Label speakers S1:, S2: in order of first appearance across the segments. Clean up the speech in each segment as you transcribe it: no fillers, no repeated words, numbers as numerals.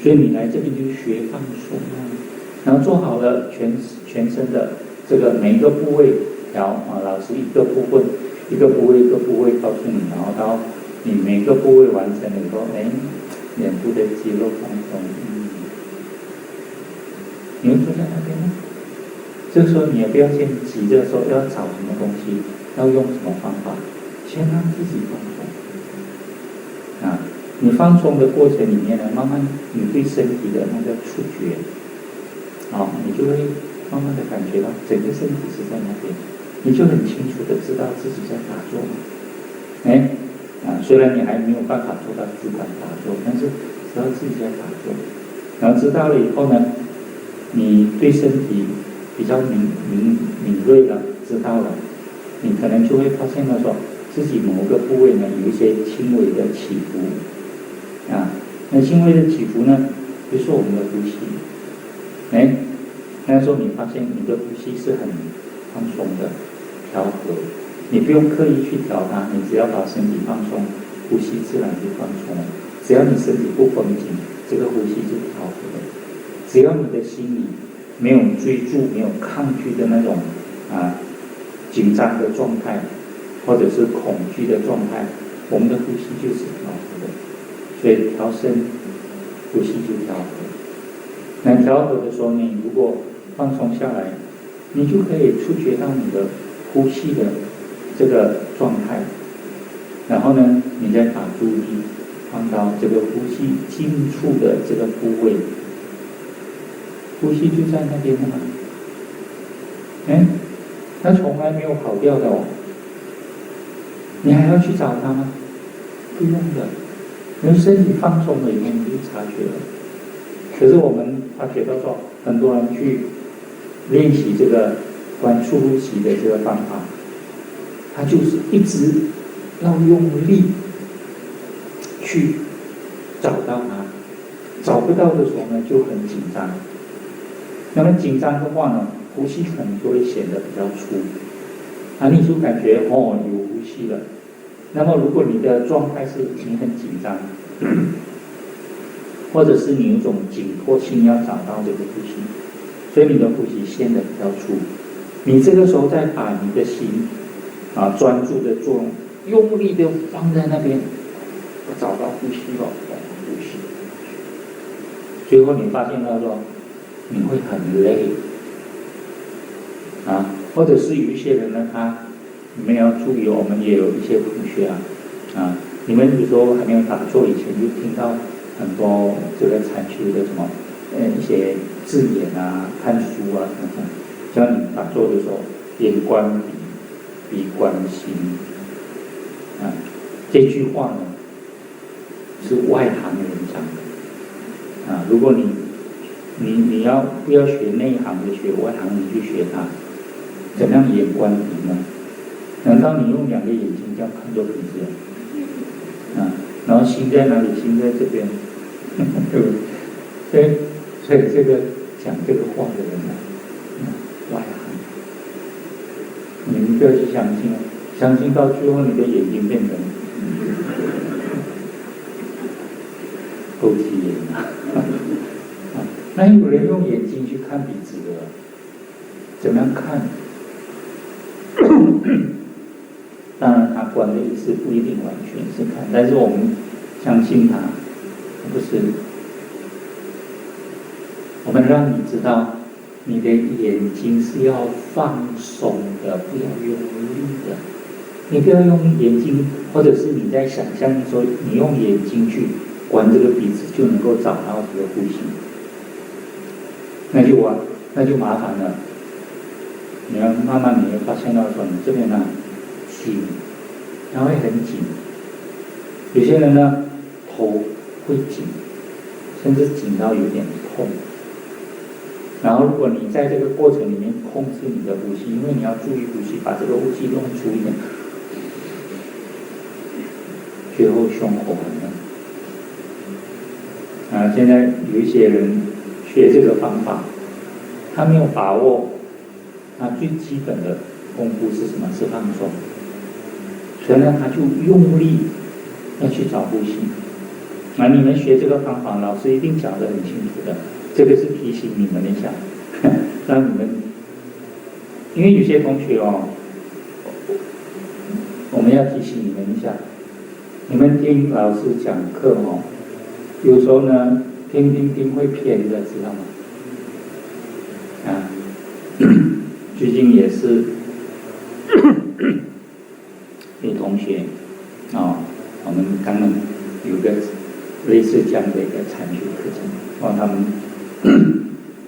S1: 所以你来这边就学放松啊，然后做好了全身的这个每一个部位调啊，老师一个部位一个部位告诉你，然后到你每个部位完成了以后，脸部的肌肉放松，你会坐在那边吗？这个时候你也不要先急着说要找什么东西，要用什么方法，先让自己放松啊。你放松的过程里面呢，慢慢你对身体的那个触觉，你就会慢慢的感觉到整个身体是在那边，你就很清楚的知道自己在打坐。虽然你还没有办法做到主管打坐，但是知道自己在打坐，然后知道了以后呢，你对身体比较敏锐了，知道了，你可能就会发现到说自己某个部位呢有一些轻微的起伏那轻微的起伏呢，比如说我们的呼吸，那时候你发现你的呼吸是很放松的，调和，你不用刻意去调它，你只要把身体放松，呼吸自然就放松了。只要你身体不绷紧，这个呼吸就调和了。只要你的心里没有追逐、没有抗拒的那种紧张的状态，或者是恐惧的状态，我们的呼吸就是调和的。所以调身，呼吸就调和。那调和的时候，你如果放松下来，你就可以触觉到你的呼吸的这个状态，然后呢，你再把注意力放到这个呼吸近处的这个部位，呼吸就在那边的嘛，它从来没有跑掉的你还要去找它吗？不用的，你身体放松了以后，你就察觉了。可是我们发觉到说，很多人去练习这个观触呼吸的这个方法，他就是一直要用力去找到它，找不到的时候呢，就很紧张。那么紧张的话呢，呼吸可能就会显得比较粗，你就感觉有呼吸了。那么如果你的状态是你很紧张，或者是你有一种紧迫性要找到这个呼吸，所以你的呼吸显得比较粗。你这个时候再把你的心专注的作用，用力的放在那边，找到呼吸了，呼吸。最后你发现到说，你会很累或者是有一些人呢，他没有注意，我们也有一些同学你们比如说还没有打坐以前，就听到很多这个禅修的什么一些字眼看书等等，像你打坐的时候，眼观鼻，鼻观心这句话呢是外行人讲的如果你要不要学内行的，学外行，你去学它，怎样眼观鼻呢？难道你用两个眼睛这样看着鼻子然后心在哪里？心在这边，对不对？所以这个讲这个话的人外行，你们不要去相信，相信到最后你的眼睛变成勾起眼那有人用眼睛去看鼻子的，怎么样看？当然他观的意思不一定完全是看，但是我们相信他不是。我们让你知道你的眼睛是要放松的，不要用力的。你不要用眼睛，或者是你在想象的时候，你用眼睛去观这个鼻子，就能够找到这个呼吸，那就麻烦了。你要慢慢你会发现到说，你这边紧，它会很紧。有些人呢，头会紧，甚至紧到有点痛。然后如果你在这个过程里面控制你的呼吸，因为你要注意呼吸，把这个呼吸弄出一点，最后胸口很闷。现在有一些人学这个方法，他没有把握，最基本的功夫是什么？是放松。所以呢，他就用力要去找呼吸，你们学这个方法，老师一定讲得很清楚的。这个是提醒你们一下，让你们，因为有些同学我们要提醒你们一下，你们听老师讲课有时候呢听会偏的，知道吗？最近也是有同学我们刚刚有个类似这样的一个禅修课程，他们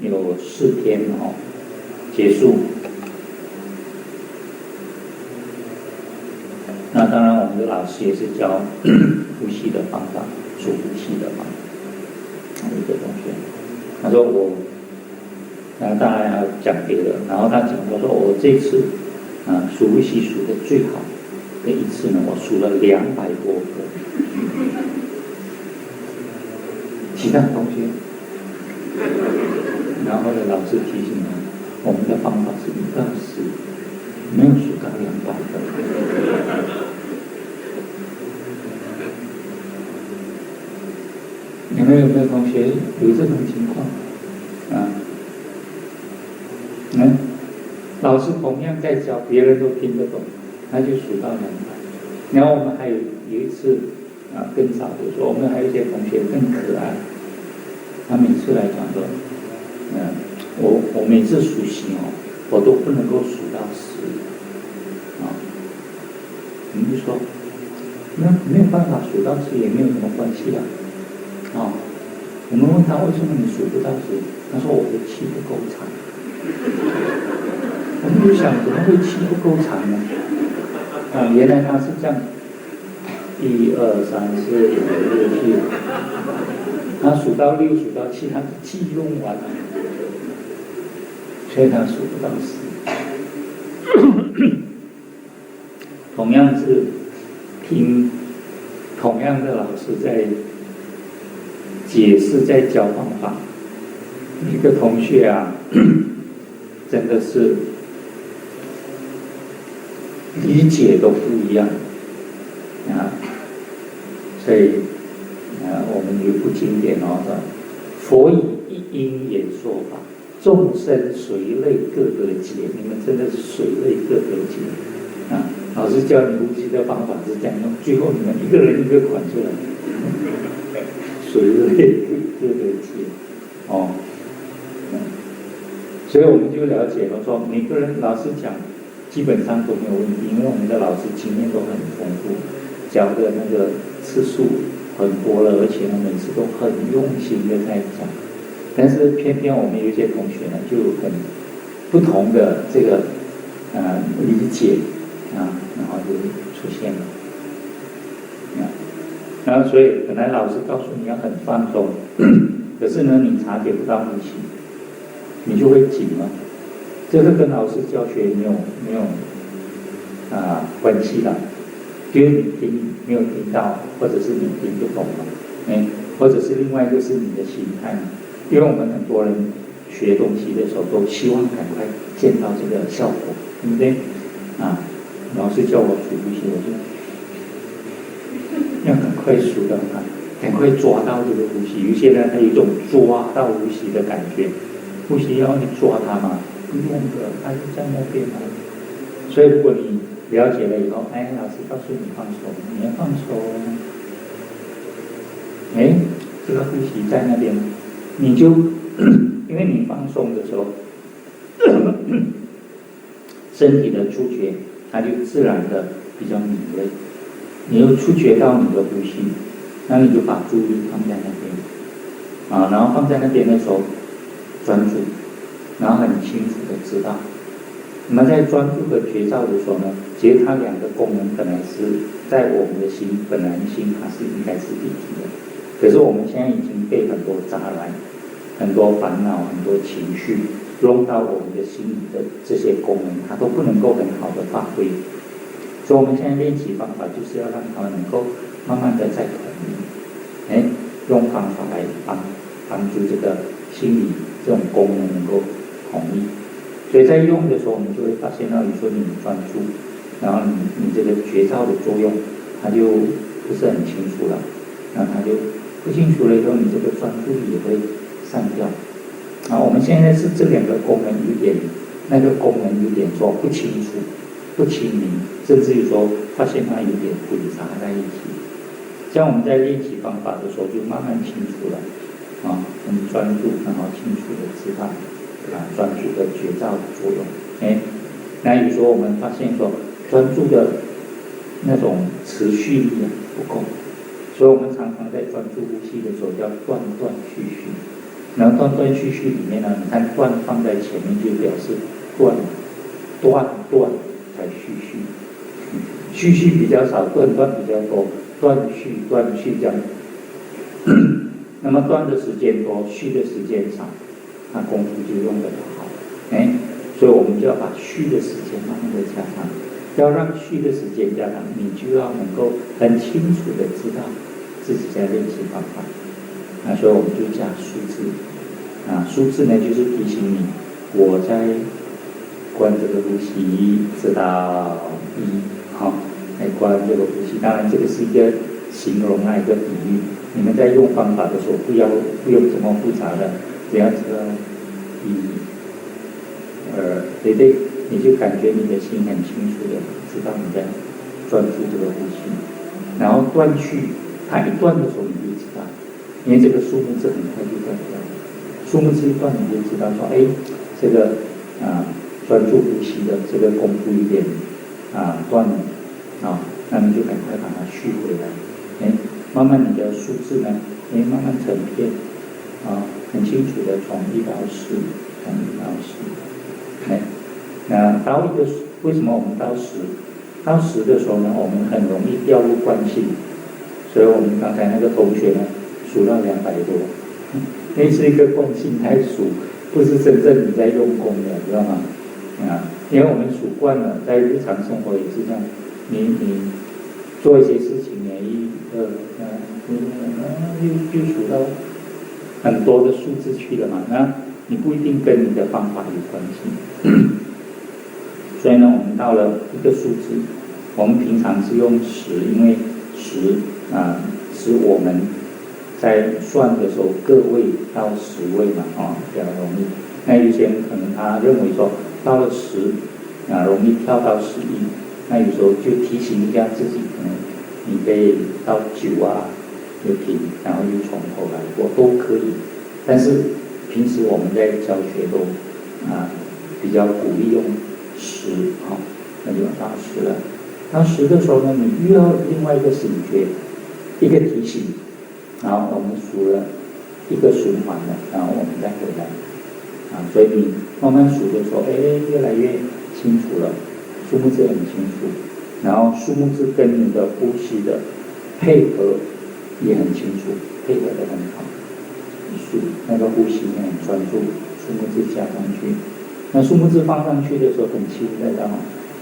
S1: 有4天结束。那当然，我们的老师也是教呼吸的方法，数呼吸的方法。一个同学，他说然后当然还要讲别的，然后他讲说我这次数呼吸数的最好的一次呢，我数了200多个。其他同学，然后呢，老师提醒我们的方法是1到10，没有数到200个。你们有没有同学有这种情况？老师同样在教，别人都听得懂，他就数到200。然后我们还有一次更早的时候，我们还有一些同学更可爱，他每次来讲说，我每次数息我都不能够数到10。我们就说，那没有办法数到10也没有什么关系我们问他为什么你数不到10，他说我的气不够长。我们就想怎么会气不够长呢？原来他是这样，1、2、3、4、5、6、7，他数到6数到7，他的气用完了，所以他数不到10。同样是听同样的老师在解释，在教方法，一个同学真的是理解都不一样所以我们有部经典佛以一因演说法，众生随类各得解。你们真的是随类各得解老师教你呼吸的方法是这样用，最后你们一个人一个款出来，随类各得解所以我们就了解了，说每个人老师讲基本上都没有问题，因为我们的老师经验都很丰富，教的那个次数很多了，而且呢每次都很用心的在讲。但是偏偏我们有一些同学呢就很不同的这个理解然后就出现了然后所以本来老师告诉你要很放松，可是呢你察觉不到呼吸，你就会紧了。这个跟老师教学没有关系了，就是你没有听到，或者是你听不懂了，或者是另外一个是你的心态，因为我们很多人学东西的时候都希望赶快见到这个效果，对不对？老师叫我数呼吸，我就要赶快数到赶快抓到这个呼吸。有些人还有一种抓到呼吸的感觉，呼吸要你抓它嘛，不用的，它就在那边嘛。所以如果你了解了以后，老师告诉你放松，你要放松。这个呼吸在那边，你就因为你放松的时候，身体的触觉它就自然的比较敏锐，你又触觉到你的呼吸，那你就把注意力放在那边然后放在那边的时候专注，然后很清楚的知道。那么在专注和觉照的时候呢，其实它两个功能本来是在我们的心本来心它是应该是一体的，可是我们现在已经被很多杂染、很多烦恼、很多情绪弄到我们的心里的这些功能，它都不能够很好的发挥。所以我们现在练习方法就是要让它们能够慢慢的在统一，用方法来帮助这个心理这种功能能够统一。所以在用的时候，我们就会发现到，你说你专注，然后你这个觉照的作用，它就不是很清楚了，那它就不清楚了以后，你这个专注力也会散掉。我们现在是这两个功能有点，那个功能有点说不清楚、不清明，甚至于说发现它有点混杂在一起。像我们在练习方法的时候，就慢慢清楚了，很专注，然后清楚的知道，专注的觉照的作用。那有时候我们发现说，专注的那种持续力不够，所以我们常常在专注呼吸的时候要断断续续。然后断断续续里面呢，你看断放在前面就表示断才续续，续续比较少，断比较多，断续这样。那么断的时间多，续的时间少，那功夫就用得好。所以我们就要把续的时间慢慢的加长，要让续的时间加长，你就要能够很清楚的知道自己在练习方法。所以我们就加数字。数字呢就是提醒你，我在观这个呼吸，直到来观这个呼吸。当然这个是一个形容一个比喻，你们在用方法的时候不用这么复杂的，只要知道对，你就感觉你的心很清楚的知道你在专注这个呼吸，然后断去，它一断的时候你就知道，因为这个数目字很快就断掉了，数目字一断你就知道说，这个专注呼吸的这个功夫有点断了那你就赶快把它续回来，慢慢你的数字呢，慢慢成片很清楚的从1到10，从1到10。到一个为什么我们到10的时候呢，我们很容易掉入惯性，所以我们刚才那个同学呢数到200多，那是一个惯性在数，不是真正你在用功的，知道吗？因为我们数惯了，在日常生活也是这样，你做一些事情呢，1、2、3、4、5就数到很多的数字去了嘛，那你不一定跟你的方法有关系。所以呢，我们到了一个数字，我们平常是用10，因为10是我们在算的时候个位到10位嘛，比较容易。那有些人可能他认为说到了10，容易跳到11，那有时候就提醒一下自己，可能你可以到9就停，然后又从头来过都可以。但是平时我们在教学都比较鼓励用10，那就到10了。到10的时候呢，你又要另外一个醒觉，一个提醒，然后我们数了一个循环了，然后我们再回来。所以你慢慢数的时候，越来越清楚了，数目字很清楚，然后数目字跟你的呼吸的配合也很清楚，配合得很好。数那个呼吸很专注，数目字加上去。那数目字放上去的时候很轻的，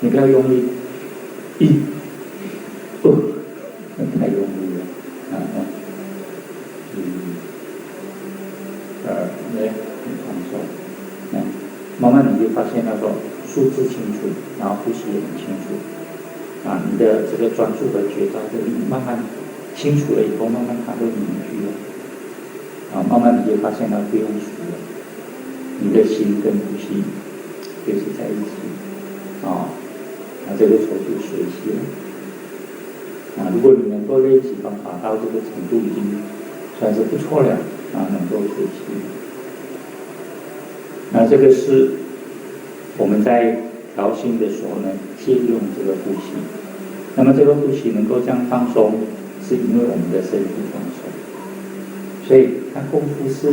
S1: 你不要用力，1、2，太用力了，1、2，很放松。慢慢你就发现那个数字清楚，然后呼吸也很清楚，你的这个专注的觉照的力慢慢清楚了以后，慢慢它会凝聚了，慢慢你就发现它不用数了，你的心跟呼吸就是在一起，这个时候就学习了。如果你能够练习方法到这个程度，已经算是不错了，能够学习。这个是我们在调心的时候呢，借用这个呼吸。那么这个呼吸能够这样放松，是因为我们的身体放松。所以它功夫是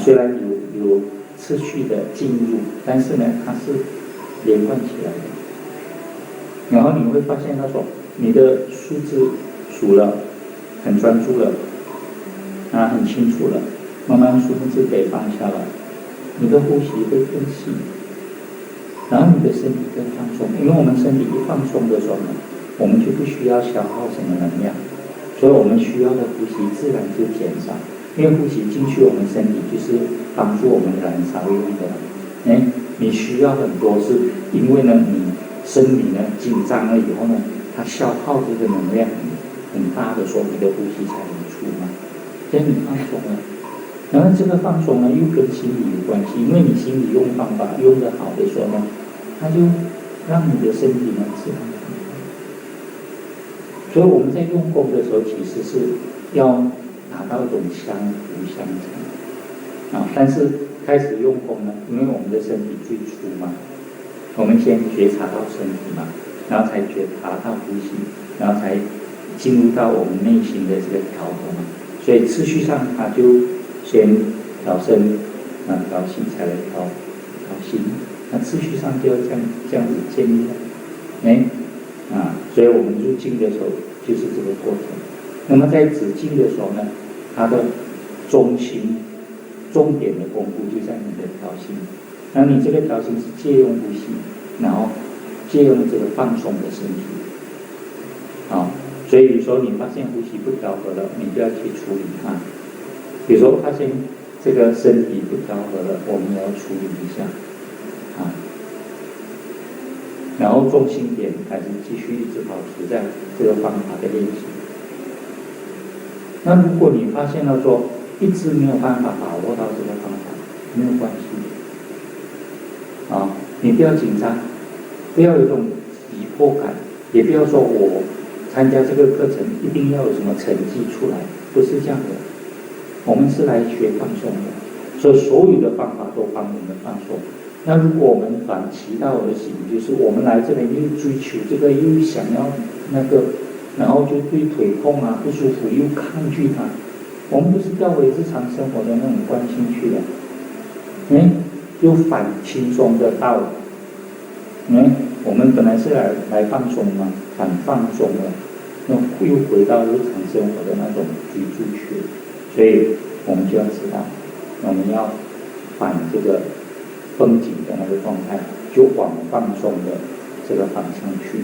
S1: 虽然有次序的进入，但是呢，它是连贯起来的。然后你会发现，他说你的数字数了，很专注了，很清楚了，慢慢数字可以放下来。你的呼吸会更细，然后你的身体更放松，因为我们身体一放松的时候呢，我们就不需要消耗什么能量，所以我们需要的呼吸自然就减少，因为呼吸进去我们身体就是帮助我们燃烧用的。你需要很多是因为呢，你生理呢紧张了以后呢，它消耗这个能量很大的时候，你的呼吸才能出嘛。这样你放松了。然后这个放松呢，又跟心理有关系，因为你心理用方法用得好的时候呢，它就让你的身体呢自然放松。所以我们在用功的时候，其实是要达到一种相辅相成啊。但是开始用功呢，因为我们的身体最初嘛，我们先觉察到身体嘛，然后才觉察到呼吸，然后才进入到我们内心的这个调和嘛。所以次序上，它就先调身，调息才来调心。那次序上就要这样子建立了，所以我们入静的时候就是这个过程。那么在止静的时候呢，它的中心、重点的功夫就在你的调心。那你这个调心是借用呼吸，然后借用这个放松的身体。所以有时候你发现呼吸不调和了，你就要去处理它。比如说发现这个身体不调和了，我们也要处理一下然后重心点还是继续一直保持在这个方法的练习。那如果你发现了说一直没有办法把握到这个方法，没有关系你不要紧张，不要有一种急迫感，也不要说我参加这个课程一定要有什么成绩出来，不是这样的。我们是来学放松的，所以所有的方法都帮我们放松。那如果我们反其道而行，就是我们来这里又追求这个，又想要那个，然后就对腿痛不舒服又抗拒它，我们不是掉回日常生活的那种惯性去了，又反轻松的道理，我们本来是来放松嘛，反放松了，那又回到日常生活的那种居住去，所以我们就要知道，我们要反这个绷紧的那个状态，就往放松的这个方向去。